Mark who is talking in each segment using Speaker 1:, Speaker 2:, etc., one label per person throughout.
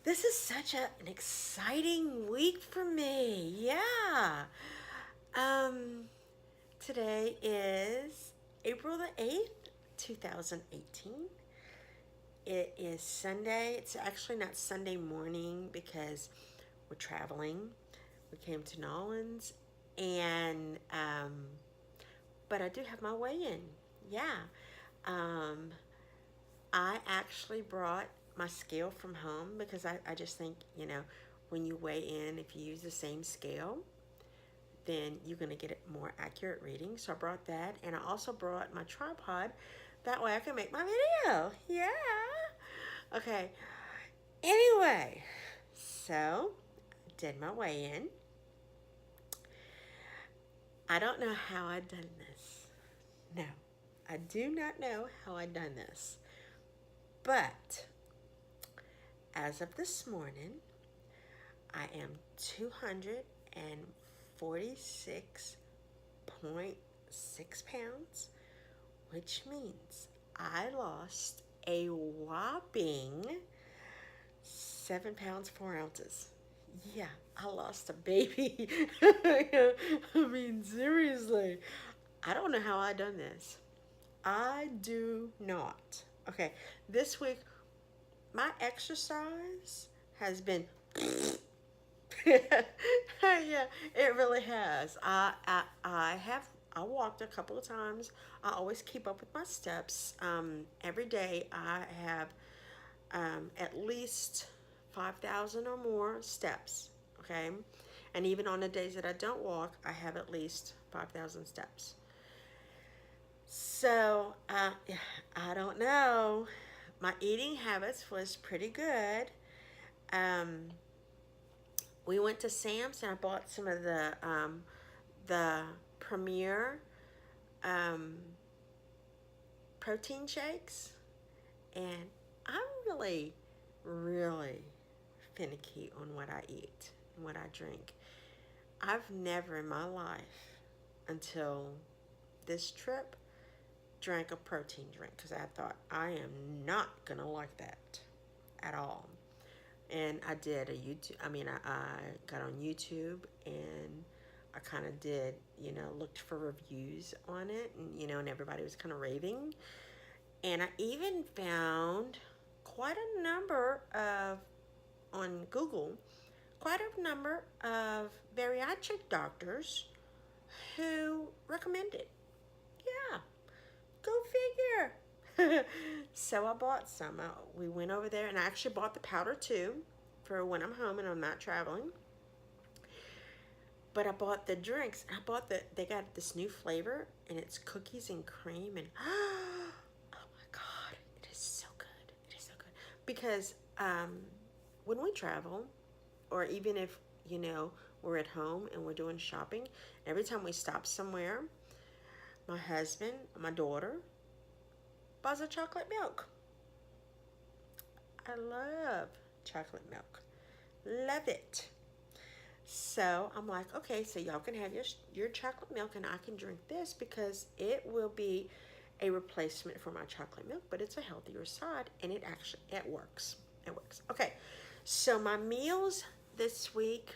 Speaker 1: This is such an exciting week for me. Yeah. Um, Today is April the 8th, 2018. It is Sunday. It's actually not Sunday morning because we're traveling. We came to New Orleans and but I do have my weigh in. Yeah. Um, I actually brought my scale from home because I just think, when you weigh in, if you use the same scale, then you're going to get a more accurate reading. So I brought that, and I also brought my tripod. That way I can make my video. Yeah. Okay. Anyway, so I did my weigh in. I don't know how I done this. No, I do not know how I done this. But as of this morning, I am 246.6 pounds, which means I lost a whopping 7 pounds 4 ounces. Yeah, I lost a baby. I mean, seriously, I don't know how I done this. I do not. Okay, this week my exercise has been yeah, it really has. I walked a couple of times. I always keep up with my steps. Every day I have at least 5,000 or more steps. Okay, and even on the days that I don't walk, I have at least 5,000 steps. So I don't know. My eating habits was pretty good. Um, we went to Sam's and I bought some of the Premier um, protein shakes, and I'm really, really finicky on what I eat and what I drink. I've never in my life until this trip drank a protein drink because I thought I am not gonna like that at all. And I did a YouTube. I got on YouTube and I kind of did, looked for reviews on it, and everybody was kind of raving. And I even found quite a number of on Google, quite a number of bariatric doctors who recommend it. Yeah, go figure. So I bought some. We went over there, and I actually bought the powder too for when I'm home and I'm not traveling. But I bought the drinks. I bought they got this new flavor, and it's cookies and cream, and oh my God, it is so good. It is so good. Because when we travel, or even if, we're at home and we're doing shopping, every time we stop somewhere, my husband, my daughter, buys a chocolate milk. I love chocolate milk. Love it. So I'm like, okay, so y'all can have your chocolate milk and I can drink this because it will be a replacement for my chocolate milk, but it's a healthier side and it works. It works. Okay. So my meals this week,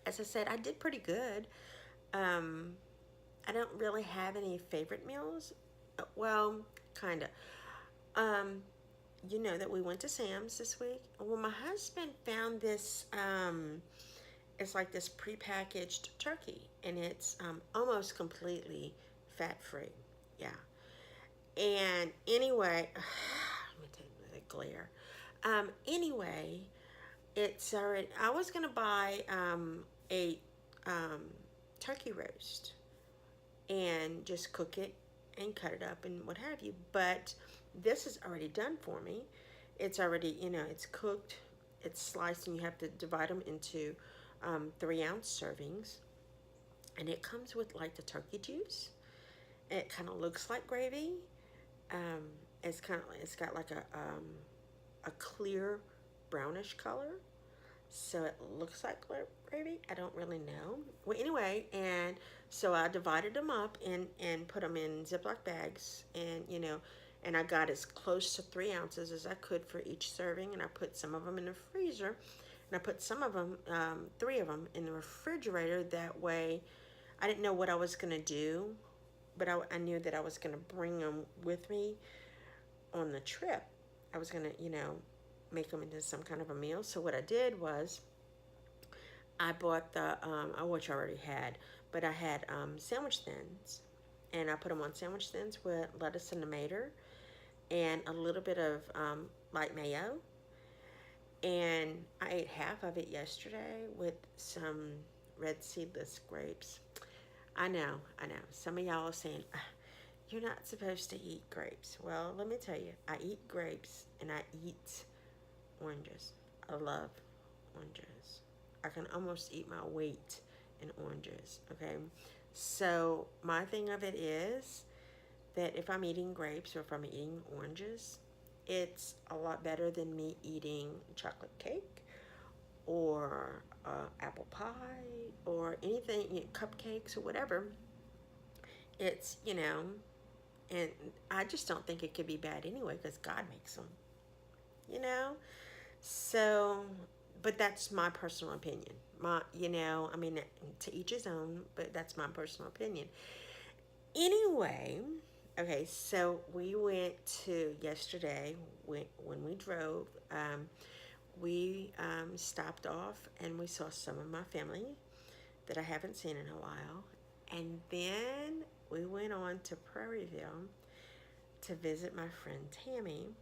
Speaker 1: as I said, I did pretty good. Um, I don't really have any favorite meals. Well, kind of. Um, you know that we went to Sam's this week. Well, my husband found this. It's like this prepackaged turkey, and it's almost completely fat free. Yeah. And anyway, let me take the glare. Anyway, it's already. I was gonna buy a um, turkey roast and just cook it and cut it up and what have you. But this is already done for me. It's already, it's cooked, it's sliced, and you have to divide them into 3-ounce servings. And it comes with like the turkey juice. It kind of looks like gravy. Um, it's got like a clear brownish color. So it looks like gravy. I don't really know. Well, anyway, and so I divided them up and put them in Ziploc bags, and and I got as close to 3 ounces as I could for each serving, and I put some of them in the freezer, and I put some of them, 3 of them, in the refrigerator. That way, I didn't know what I was gonna do, but I knew that I was gonna bring them with me on the trip. I was gonna, make them into some kind of a meal. So what I did was I bought which I already had, but I had sandwich thins, and I put them on sandwich thins with lettuce and tomato and a little bit of light mayo. And I ate half of it yesterday with some red seedless grapes. I know. Some of y'all are saying, "Ah, you're not supposed to eat grapes." Well, let me tell you, I eat grapes and I eat oranges. I love oranges. I can almost eat my weight in oranges, okay? So, my thing of it is that if I'm eating grapes or if I'm eating oranges, it's a lot better than me eating chocolate cake or apple pie or anything, cupcakes or whatever. It's, and I just don't think it could be bad anyway because God makes them, you know? So, but that's my personal opinion. I mean, to each his own, but that's my personal opinion. Anyway, okay, so we went to yesterday when we drove. We stopped off and we saw some of my family that I haven't seen in a while. And then we went on to Prairieville to visit my friend Tammy,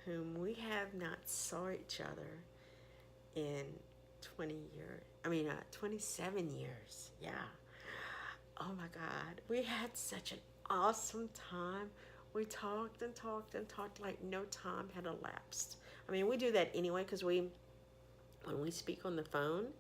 Speaker 1: whom we have not saw each other in 20 years. 27 years. Yeah. Oh my God. We had such an awesome time. We talked and talked and talked like no time had elapsed. I mean, we do that anyway because when we speak on the phone,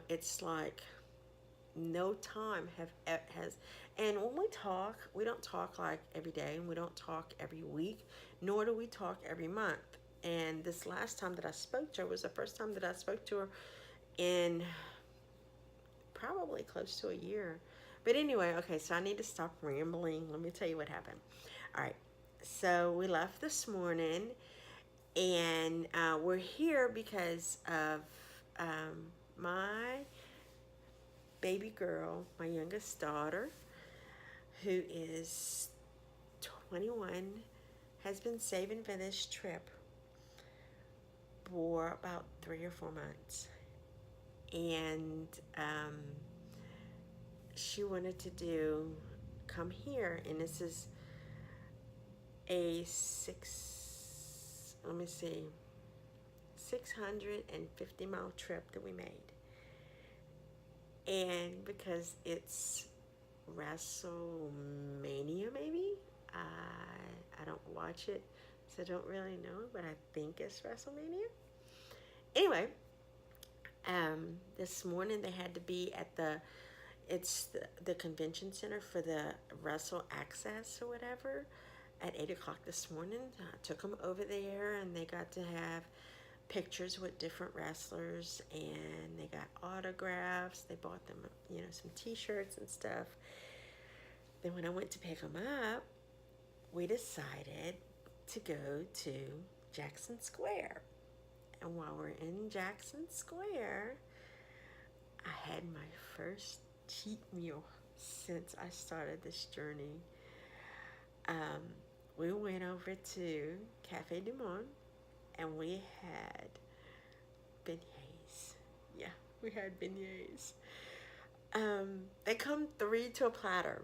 Speaker 1: it's like no time has. And when we talk, we don't talk like every day, and we don't talk every week, nor do we talk every month. And this last time that I spoke to her was the first time that I spoke to her in probably close to a year. But anyway, okay, so I need to stop rambling. Let me tell you what happened. All right, so we left this morning, and we're here because of my baby girl, my youngest daughter, who is 21, has been saving for this trip for about 3 or 4 months. And she wanted to come here, and this is a 650-mile trip that we made. And because it's WrestleMania, maybe, I don't watch it, so I don't really know, but I think it's WrestleMania. Anyway, this morning they had to be at the convention center for the Wrestle Access or whatever at 8 o'clock this morning. I took them over there, and they got to have pictures with different wrestlers, and they got autographs. They bought them, some t-shirts and stuff. Then when I went to pick them up, we decided to go to Jackson Square. And while we're in Jackson Square, I had my first cheat meal since I started this journey. We went over to Cafe Du Monde, and we had beignets. Yeah, we had beignets. They come 3 to a platter.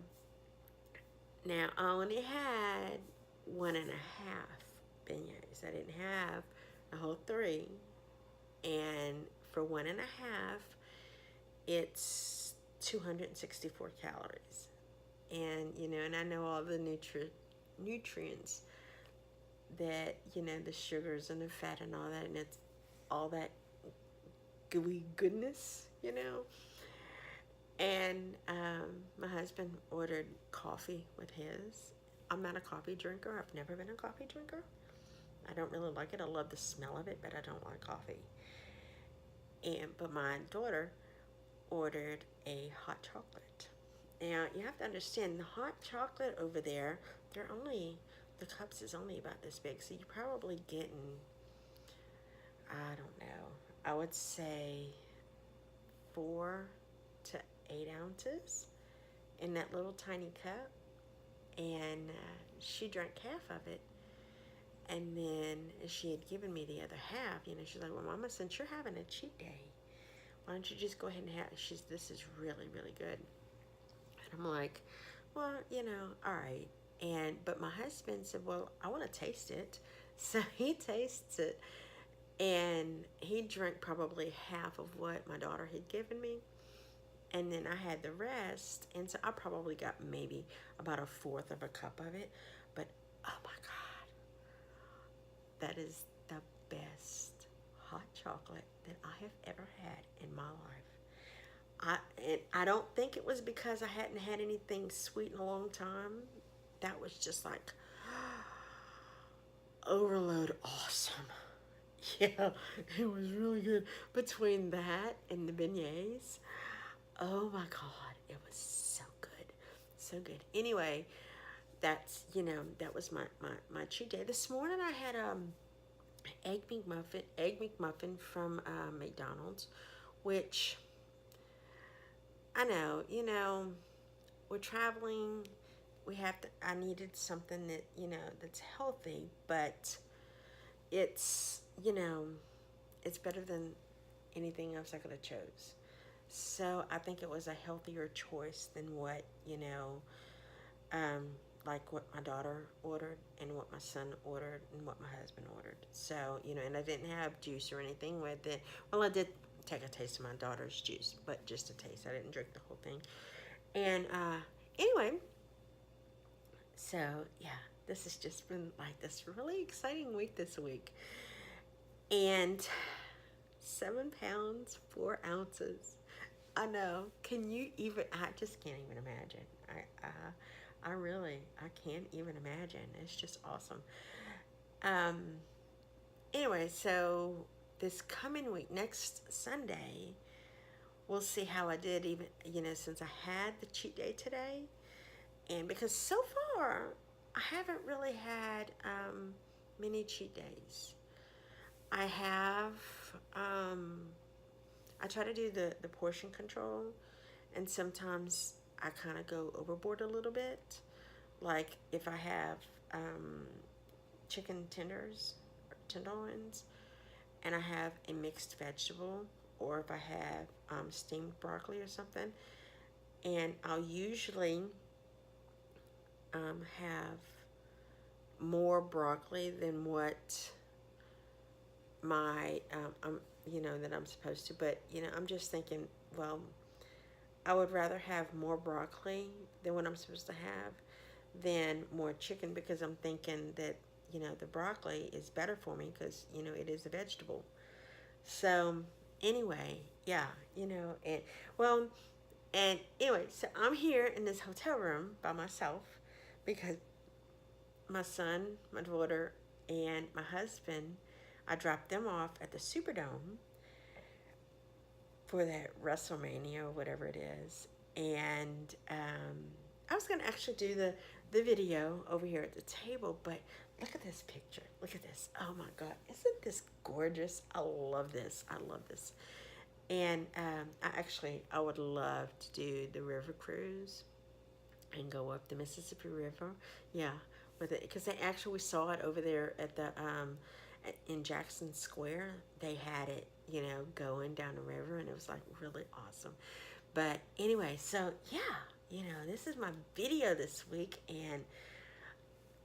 Speaker 1: Now, I only had 1.5 beignets. I didn't have a whole 3. And for 1.5, it's 264 calories. And, and I know all the nutrients that, the sugars and the fat and all that, and it's all that gooey goodness, And my husband ordered coffee with his. I'm not a coffee drinker. I've never been a coffee drinker. I don't really like it. I love the smell of it, but I don't like coffee. But my daughter ordered a hot chocolate. Now, you have to understand, the hot chocolate over there, they're only the cups is only about this big, so you're probably getting, I don't know, I would say 4 to 8 ounces in that little tiny cup. And she drank half of it. And then she had given me the other half. She's like, well, Mama, since you're having a cheat day, why don't you just go ahead and have it? This is really, really good. And I'm like, well, all right. But my husband said, well, I want to taste it. So he tastes it. And he drank probably half of what my daughter had given me. And then I had the rest. And so I probably got maybe about a fourth of a cup of it. But oh my God, that is the best hot chocolate that I have ever had in my life. I don't think it was because I hadn't had anything sweet in a long time. That was just like overload awesome. Yeah, it was really good. Between that and the beignets, oh my God, it was so good. So good. Anyway, that was my cheat day. This morning I had egg McMuffin from McDonald's, which I know, we're traveling. I needed something that, that's healthy, but it's, it's better than anything else I could have chose. So I think it was a healthier choice than what, like what my daughter ordered and what my son ordered and what my husband ordered. So, and I didn't have juice or anything with it. Well, I did take a taste of my daughter's juice, but just a taste. I didn't drink the whole thing. And anyway, so yeah, this has just been like this really exciting week this week. And 7 pounds, 4 ounces. I know. Can you even? I just can't even imagine. I can't even imagine. It's just awesome. Um. Anyway, so this coming week, next Sunday, we'll see how I did. Even since I had the cheat day today, and because so far I haven't really had many cheat days. I have. I try to do the portion control, and sometimes I kind of go overboard a little bit. Like if I have chicken tenderloins, and I have a mixed vegetable, or if I have steamed broccoli or something, and I'll usually have more broccoli than what my that I'm supposed to. But I'm just thinking, well, I would rather have more broccoli than what I'm supposed to have than more chicken, because I'm thinking that the broccoli is better for me because it is a vegetable. So anyway, yeah, and well, and anyway, so I'm here in this hotel room by myself because my son, my daughter, and my husband, I dropped them off at the Superdome for that WrestleMania or whatever it is. And I was going to actually do the video over here at the table, but look at this picture. Look at this. Oh my God. Isn't this gorgeous? I love this. I love this. And I would love to do the river cruise and go up the Mississippi River. Yeah, with it, because we saw it over there at the in Jackson Square. They had it, going down the river, and it was like really awesome. But anyway, so yeah, this is my video this week, and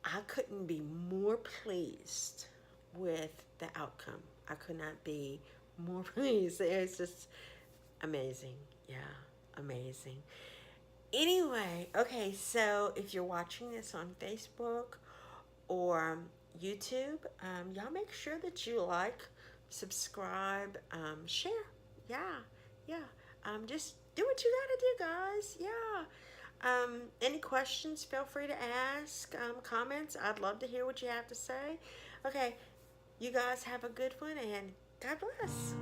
Speaker 1: I couldn't be more pleased with the outcome. I could not be more pleased. It's just amazing. Yeah, amazing. Anyway, okay, so if you're watching this on Facebook or YouTube, y'all make sure that you like, subscribe, share. Yeah, yeah. Just do what you gotta do, guys. Yeah. Any questions, feel free to ask. Comments, I'd love to hear what you have to say. Okay, you guys have a good one, and God bless.